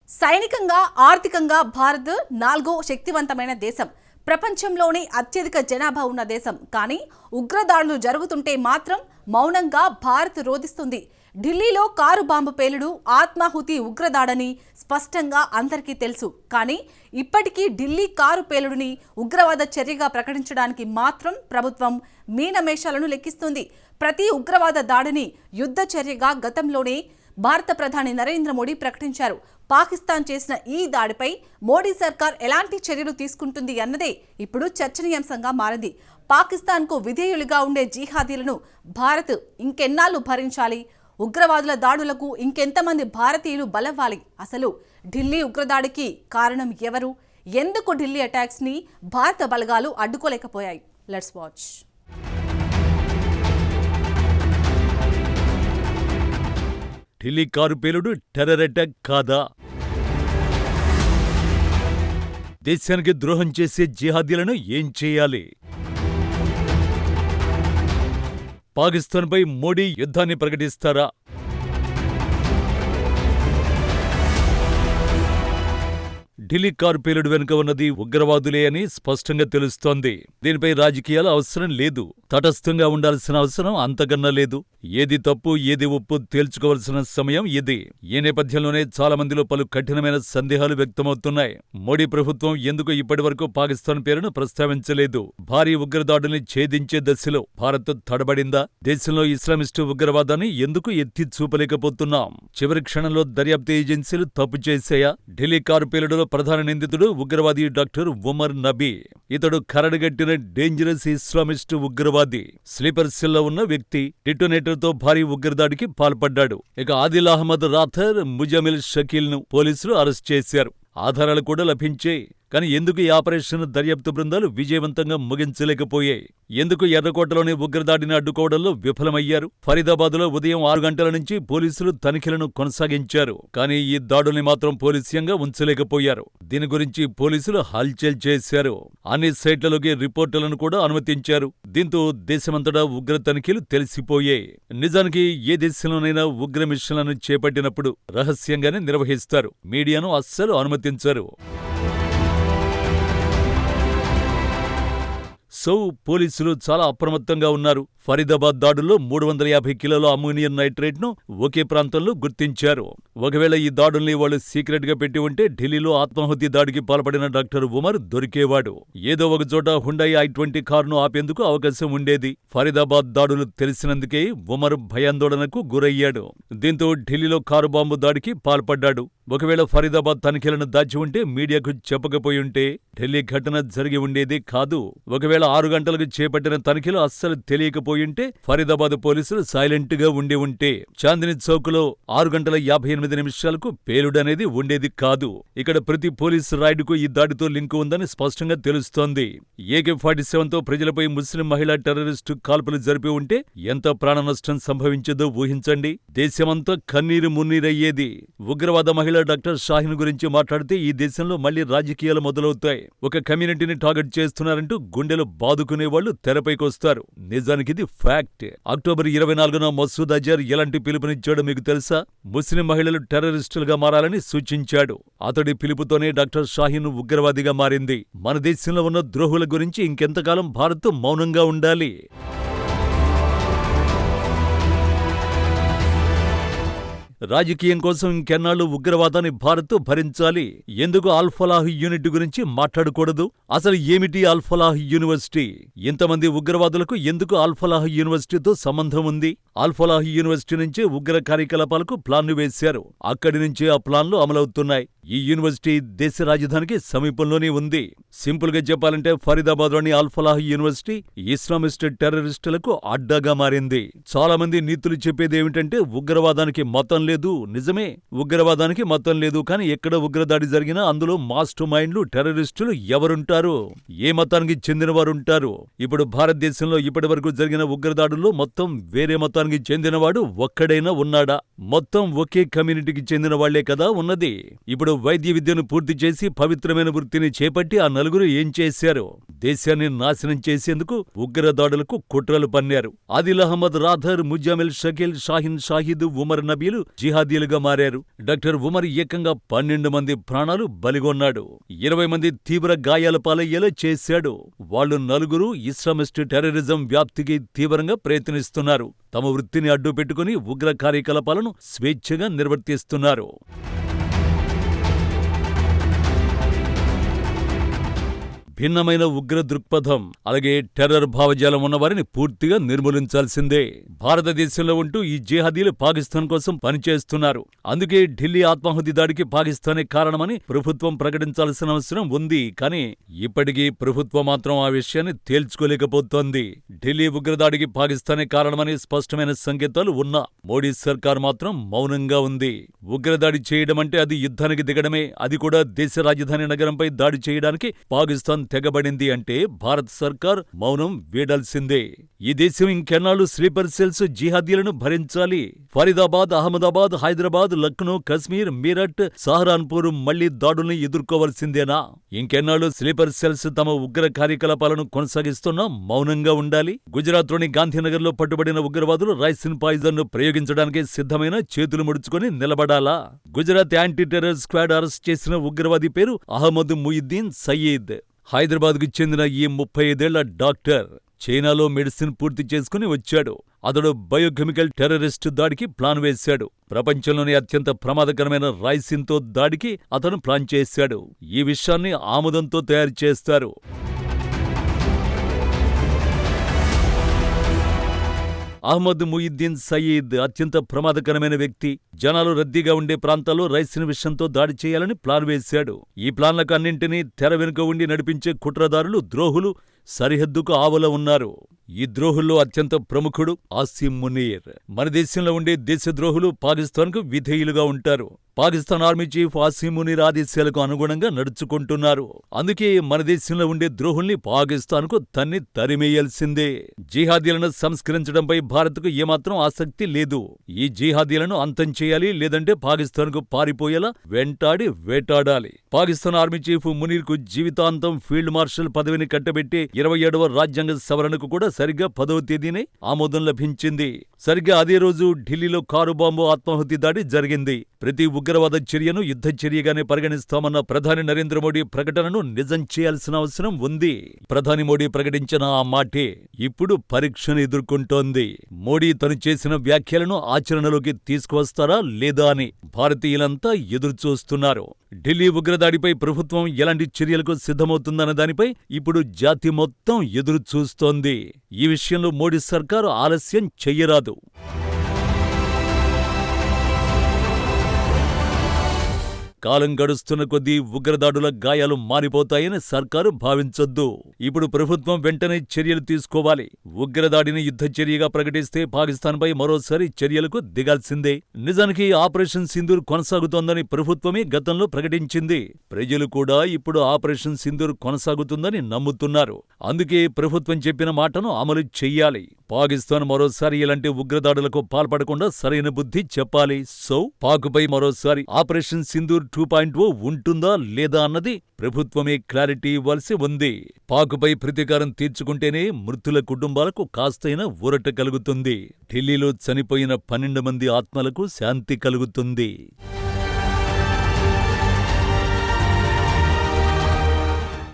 సైనికంగా ఆర్థికంగా భారత్ నాలుగో శక్తివంతమైన దేశం. ప్రపంచంలోని అత్యధిక జనాభా ఉన్న దేశం. కానీ ఉగ్రదాడులు జరుగుతుంటే మాత్రం మౌనంగా భారత్ రోధిస్తుంది. ఢిల్లీలో కారు బాంబు పేలుడు ఆత్మాహుతి ఉగ్రదాడని స్పష్టంగా అందరికీ తెలుసు. కానీ ఇప్పటికీ ఢిల్లీ కారు పేలుడుని ఉగ్రవాద చర్యగా ప్రకటించడానికి మాత్రం ప్రభుత్వం మీనమేషాలను లెక్కిస్తుంది. ప్రతి ఉగ్రవాద దాడిని యుద్ధ చర్యగా గతంలోనే భారత ప్రధాని నరేంద్ర మోడీ ప్రకటించారు. పాకిస్తాన్ చేసిన ఈ దాడిపై మోడీ సర్కార్ ఎలాంటి చర్యలు తీసుకుంటుంది అన్నదే ఇప్పుడు చర్చనీయాంశంగా మారింది. పాకిస్తాన్కు విధేయులుగా ఉండే జిహాదీలను భారత్ ఇంకెన్నాళ్లు భరించాలి? ఉగ్రవాదుల దాడులకు ఇంకెంతమంది భారతీయులు బలవ్వాలి? అసలు ఢిల్లీ ఉగ్రదాడికి కారణం ఎవరు? ఎందుకు ఢిల్లీ అటాక్స్ ని భారత బలగాలు అడ్డుకోలేకపోయాయి? Let's watch. ఢిల్లీ కారు పేలుడు టెర్రర్ అటాక్ కాదా? దేశానికి ద్రోహం చేసే జిహాదీలను ఏం చేయాలి? పాకిస్తాన్పై మోడీ యుద్ధాన్ని ప్రకటిస్తారా? ఢిల్లీ కారు పేలుడు వెనుక ఉన్నది ఉగ్రవాదులే అని స్పష్టంగా తెలుస్తోంది. దీనిపై రాజకీయాలు అవసరం లేదు. తటస్థంగా ఉండాల్సిన అవసరం అంతకన్నా లేదు. ఏది తప్పు ఏది ఒప్పు తేల్చుకోవాల్సిన సమయం ఇది. ఈ నేపథ్యంలోనే చాలా మందిలో పలు కఠినమైన సందేహాలు వ్యక్తమవుతున్నాయి. మోడీ ప్రభుత్వం ఎందుకు ఇప్పటివరకు పాకిస్తాన్ పేరును ప్రస్తావించలేదు? భారీ ఉగ్రదాడుల్ని ఛేదించే దశలో భారత్ తడబడిందా? దేశంలో ఇస్లామిస్టు ఉగ్రవాదాన్ని ఎందుకు ఎత్తి చూపలేకపోతున్నాం? చివరి క్షణంలో దర్యాప్తు ఏజెన్సీలు తప్పు చేశాయా? ఢిల్లీ కారు పేలుడులో ప్రధాన నిందితుడు ఉగ్రవాది డాక్టర్ ఉమర్ నబీ. ఇతడు కరడుగట్టిన డేంజరస్ ఇస్లామిస్టు ఉగ్రవాది. స్లీపర్ సెల్లో ఉన్న వ్యక్తి. డిటోనేటర్తో భారీ ఉగ్రదాడికి పాల్పడ్డాడు. ఇక ఆదిల్ అహ్మద్ రాథర్, ముజమిల్ షకీల్ ను పోలీసులు అరెస్ట్ చేశారు. ఆధారాలు కూడా లభించాయి. కానీ ఎందుకు ఈ ఆపరేషన్ దర్యాప్తు బృందాలు విజయవంతంగా ముగించలేకపోయాయి? ఎందుకు ఎర్రకోటలోని ఉగ్రదాడిని అడ్డుకోవడంలో విఫలమయ్యారు? ఫరీదాబాద్లో ఉదయం 6 గంటల నుంచి పోలీసులు తనిఖీలను కొనసాగించారు. కానీ ఈ దాడుల్ని మాత్రం పోలీసియంగా ఉంచలేకపోయారు. దీని గురించి పోలీసులు హల్చల్ చేశారు. అన్ని సైట్లలోకి రిపోర్టులను కూడా అనుమతించారు. దీంతో దేశమంతటా ఉగ్ర తనిఖీలు తెలిసిపోయాయి. నిజానికి ఏ దేశంలోనైనా ఉగ్ర మిషన్లను చేపట్టినప్పుడు రహస్యంగానే నిర్వహిస్తారు. మీడియాను అస్సలు అనుమతించరు. సో పోలీసులు చాలా అప్రమత్తంగా ఉన్నారు. ఫరీదాబాద్ దాడుల్లో 350 కిలోల అమ్మోనియం నైట్రేట్ ను ఒకే ప్రాంతంలో గుర్తించారు. ఒకవేళ ఈ దాడుల్ని వాళ్ళు సీక్రెట్ గా పెట్టి ఉంటే ఢిల్లీలో ఆత్మాహుతి దాడికి పాల్పడిన డాక్టర్ ఉమర్ దొరికేవాడు. ఏదో ఒక చోట హుండాయి i20 కారును ఆపేందుకు అవకాశం ఉండేది. ఫరీదాబాద్ దాడులు తెలిసినందుకే ఉమర్ భయాందోళనకు గురయ్యాడు. దీంతో ఢిల్లీలో కారు బాంబు దాడికి పాల్పడ్డాడు. ఒకవేళ ఫరీదాబాద్ తనిఖీలను దాచి ఉంటే మీడియాకు చెప్పకపోయుంటే ఢిల్లీ ఘటన జరిగి ఉండేది కాదు. ఒకవేళ 6 గంటలకు చేపట్టిన తనిఖీలు అస్సలు తెలియకపోయుంటే ఫరీదాబాద్ పోలీసులు సైలెంట్ గా ఉండి ఉంటే చాందినీ చౌక్లో 6 గంటల 58 నిమిషాలకు పేలుడనేది ఉండేది కాదు. ఇక్కడ ప్రతి పోలీసు రైడ్కు ఈ దాడితో లింకు ఉందని స్పష్టంగా తెలుస్తోంది. AK-47తో ప్రజలపై ముస్లిం మహిళా టెర్రరిస్టు కాల్పులు జరిపి ఉంటే ఎంత ప్రాణ నష్టం సంభవించదో ఊహించండి. దేశమంతా కన్నీరు మున్నీరయ్యేది. ఉగ్రవాద మహిళ డాక్టర్ షాహీన్ గురించి మాట్లాడితే ఈ దేశంలో మళ్లీ రాజకీయాలు మొదలవుతాయి. ఒక కమ్యూనిటీని టార్గెట్ చేస్తున్నారంటూ గుండెలు బాదుకునే వాళ్లు తెరపైకొస్తారు. నిజానికి ఇది ఫ్యాక్ట్. అక్టోబర్ 24న మసూద్ అజర్ ఎలాంటి పిలుపునిచ్చాడో మీకు తెలుసా? ముస్లిం మహిళలు టెర్రరిస్టులుగా మారాలని సూచించాడు. అతడి పిలుపుతోనే డాక్టర్ షాహీన్ ఉగ్రవాదిగా మారింది. మన దేశంలో ఉన్న ద్రోహుల గురించి ఇంకెంతకాలం భారత్ మౌనంగా ఉండాలి? రాజకీయం కోసం ఇంకెన్నాళ్లు ఉగ్రవాదాన్ని భారత్ భరించాలి? ఎందుకు అల్-ఫలాహ్ యూనిట్ గురించి మాట్లాడకూడదు? అసలు ఏమిటి అల్-ఫలాహ్ యూనివర్సిటీ? ఇంతమంది ఉగ్రవాదులకు ఎందుకు అల్-ఫలాహ్ యూనివర్సిటీతో సంబంధం ఉంది? అల్-ఫలాహ్ యూనివర్సిటీ నుంచే ఉగ్ర కార్యకలాపాలకు ప్లాన్లు వేశారు. అక్కడి నుంచే ఆ ప్లాన్లు అమలవుతున్నాయి. ఈ యూనివర్సిటీ దేశ రాజధానికి సమీపంలోనే ఉంది. సింపుల్ గా చెప్పాలంటే ఫరీదాబాద్లోని అల్-ఫలాహ్ యూనివర్సిటీ ఇస్లామిస్ట్ టెర్రరిస్టులకు అడ్డాగా మారింది. చాలా మంది నీతులు చెప్పేదేమిటంటే ఉగ్రవాదానికి మతం లేదు. నిజమే, ఉగ్రవాదానికి మతం లేదు. కానీ ఎక్కడ ఉగ్రదాడి జరిగినా అందులో మాస్టర్ మైండ్లు టెర్రరిస్టులు ఎవరుంటారు? ఏ మతానికి చెందినవారుంటారు? ఇప్పుడు భారతదేశంలో ఇప్పటివరకు జరిగిన ఉగ్రదాడుల్లో మొత్తం వేరే మతానికి చెందినవాడు ఒక్కడైనా ఉన్నాడా? మొత్తం ఒకే కమ్యూనిటీకి చెందిన వాళ్లే కదా ఉన్నది. ఇప్పుడు వైద్య విద్యను పూర్తి చేసి పవిత్రమైన వృత్తిని చేపట్టి ఆ నలుగురు ఏం చేశారు? దేశాన్ని నాశనం చేసేందుకు ఉగ్రదాడులకు కుట్రలు పన్నారు. ఆదిల్ అహ్మద్ రాథర్, ముజామిల్, షకీల్, షాహిన్, షాహిద్, ఉమర్ నబీలు జిహాదీలుగా మారారు. డాక్టర్ ఉమర్ ఏకంగా 12 మంది ప్రాణాలు బలిగొన్నాడు. 20 మంది తీవ్ర గాయాల పాలయ్యేలా చేశాడు. వాళ్ళు నలుగురు ఇస్లామిస్ట్ టెర్రరిజం వ్యాప్తికి తీవ్రంగా ప్రయత్నిస్తున్నారు. తమ వృత్తిని అడ్డు పెట్టుకుని ఉగ్ర కార్యకలాపాలను స్వేచ్ఛగా నిర్వర్తిస్తున్నారు. భిన్నమైన ఉగ్ర దృక్పథం, అలాగే టెర్రర్ భావజాలం ఉన్నవారిని పూర్తిగా నిర్మూలించాల్సిందే. భారతదేశంలో ఉంటూ ఈ జిహాదీలు పాకిస్తాన్ కోసం పనిచేస్తున్నారు. అందుకే ఢిల్లీ ఆత్మాహుతి దాడికి పాకిస్తానే కారణమని ప్రభుత్వం ప్రకటించాల్సిన అవసరం ఉంది. కానీ ఇప్పటికీ ప్రభుత్వం మాత్రం ఆ విషయాన్ని తేల్చుకోలేకపోతోంది. ఢిల్లీ ఉగ్రదాడికి పాకిస్తానే కారణమని స్పష్టమైన సంకేతాలు ఉన్నా మోడీ సర్కార్ మాత్రం మౌనంగా ఉంది. ఉగ్రదాడి చేయడం అంటే అది యుద్ధానికి దిగడమే. అది కూడా దేశ రాజధాని నగరంపై దాడి చేయడానికి పాకిస్తాన్ తెగబడింది అంటే భారత్ సర్కార్ మౌనం వీడాల్సిందే. ఈ దేశం ఇంకెన్నాళ్ళు స్లీపర్ సెల్స్ జిహాదీలను భరించాలి? ఫరీదాబాద్, అహ్మదాబాద్, హైదరాబాద్, లక్నో, కశ్మీర్, మీరట్, సహరాన్పూర్ మళ్లీ దాడుల్ని ఎదుర్కోవాల్సిందేనా? ఇంకెన్నాళ్ళు స్లీపర్ సెల్స్ తమ ఉగ్ర కార్యకలాపాలను కొనసాగిస్తున్నా మౌనంగా ఉండాలి? గుజరాత్లోని గాంధీనగర్లో పట్టుబడిన ఉగ్రవాదులు రైసిన్ పాయిజన్ ను ప్రయోగించడానికి సిద్ధమైన చేతులు ముడుచుకొని నిలబడాలా? Gujarat anti terror squad arrest చేసిన ఉగ్రవాది పేరు అహ్మద్ ముయిద్దీన్ సయీద్. హైదరాబాద్కు చెందిన ఈ 35 ఏళ్ల డాక్టర్ చైనాలో మెడిసిన్ పూర్తి చేసుకుని వచ్చాడు. అతడు బయోకెమికల్ టెర్రరిస్ట్ దాడికి ప్లాన్ వేశాడు. ప్రపంచంలోనే అత్యంత ప్రమాదకరమైన రైసిన్తో దాడికి అతను ప్లాన్ చేశాడు. ఈ విషయాన్ని ఆముదంతో తయారు చేస్తారు. అహ్మద్ ముయిద్దీన్ సయీద్ అత్యంత ప్రమాదకరమైన వ్యక్తి. జనాలు రద్దీగా ఉండే ప్రాంతాల్లో రైసిన్ విషంతో దాడి చేయాలని ప్లాన్ వేశాడు. ఈ ప్లాన్లకు అన్నింటినీ తెర వెనుక ఉండి నడిపించే కుట్రదారులు, ద్రోహులు సరిహద్దుకు ఆవల ఉన్నారు. ఈ ద్రోహుల్లో అత్యంత ప్రముఖుడు ఆసిమ్ మునీర్. మన దేశంలో ఉండే దేశద్రోహులు పాకిస్తాన్కు విధేయులుగా ఉంటారు. పాకిస్తాన్ ఆర్మీ చీఫ్ ఆసిమ్ మునీర్ ఆదేశాలకు అనుగుణంగా నడుచుకుంటున్నారు. అందుకే మన దేశంలో ఉండే ద్రోహుల్ని పాకిస్తాన్కు తరిమేయాల్సిందే. జిహాదీలను సంస్కరించడంపై భారత్కు ఏమాత్రం ఆసక్తి లేదు. ఈ జిహాదీలను అంతం చేయాలి, లేదంటే పాకిస్తాన్కు పారిపోయేలా వేటాడాలి. పాకిస్తాన్ ఆర్మీ చీఫ్ మునీర్కు జీవితాంతం ఫీల్డ్ మార్షల్ పదవిని కట్టబెట్టి 27వ రాజ్యాంగ సవరణకు కూడా సరిగ్గా 10వ తేదీనే ఆమోదం లభించింది. సరిగ్గా అదే రోజు ఢిల్లీలో కారు బాంబు ఆత్మాహుతి దాడి జరిగింది. ప్రతి ఉగ్రవాద చర్యను యుద్ధ చర్యగానే పరిగణిస్తామన్న ప్రధాని నరేంద్ర మోడీ ప్రకటనను నిజం చేయాల్సిన అవసరం ఉంది. ప్రధాని మోడీ ప్రకటించిన ఆ మాటే ఇప్పుడు పరీక్షను ఎదుర్కొంటోంది. మోడీ తను చేసిన వ్యాఖ్యలను ఆచరణలోకి తీసుకువస్తారా లేదా అని భారతీయులంతా ఎదురుచూస్తున్నారు. ఢిల్లీ ఉగ్రదాడిపై ప్రభుత్వం ఎలాంటి చర్యలకు సిద్ధమవుతుందన్న దానిపై ఇప్పుడు జాతి మొత్తం ఎదురుచూస్తోంది. ఈ విషయంలో మోడీ సర్కారు ఆలస్యం చెయ్యరాదు. కాలం గడుస్తున్న కొద్దీ ఉగ్రదాడుల గాయాలు మారిపోతాయని సర్కారు భావించొద్దు. ఇప్పుడు ప్రభుత్వం వెంటనే చర్యలు తీసుకోవాలి. ఉగ్రదాడిని యుద్ధ చర్యగా ప్రకటిస్తే పాకిస్తాన్పై మరోసారి చర్యలకు దిగాల్సిందే. నిజానికి ఆపరేషన్ సింధూర్ కొనసాగుతోందని ప్రభుత్వమే గతంలో ప్రకటించింది. ప్రజలు కూడా ఇప్పుడు ఆపరేషన్ సింధూర్ కొనసాగుతుందని నమ్ముతున్నారు. అందుకే ప్రభుత్వం చెప్పిన మాటను అమలు చెయ్యాలి. పాకిస్తాన్ మరోసారి ఇలాంటి ఉగ్రదాడులకు పాల్పడకుండా సరైన బుద్ధి చెప్పాలి. సో పాకుపై మరోసారి ఆపరేషన్ సింధూర్ 2.0 ఉంటుందా లేదా అన్నది ప్రభుత్వమే క్లారిటీ ఇవ్వాల్సి ఉంది. పాకుపై ప్రతీకారం తీర్చుకుంటేనే మృతుల కుటుంబాలకు కాస్తైనా ఊరట కలుగుతుంది. ఢిల్లీలో చనిపోయిన 12 మంది ఆత్మలకు శాంతి కలుగుతుంది.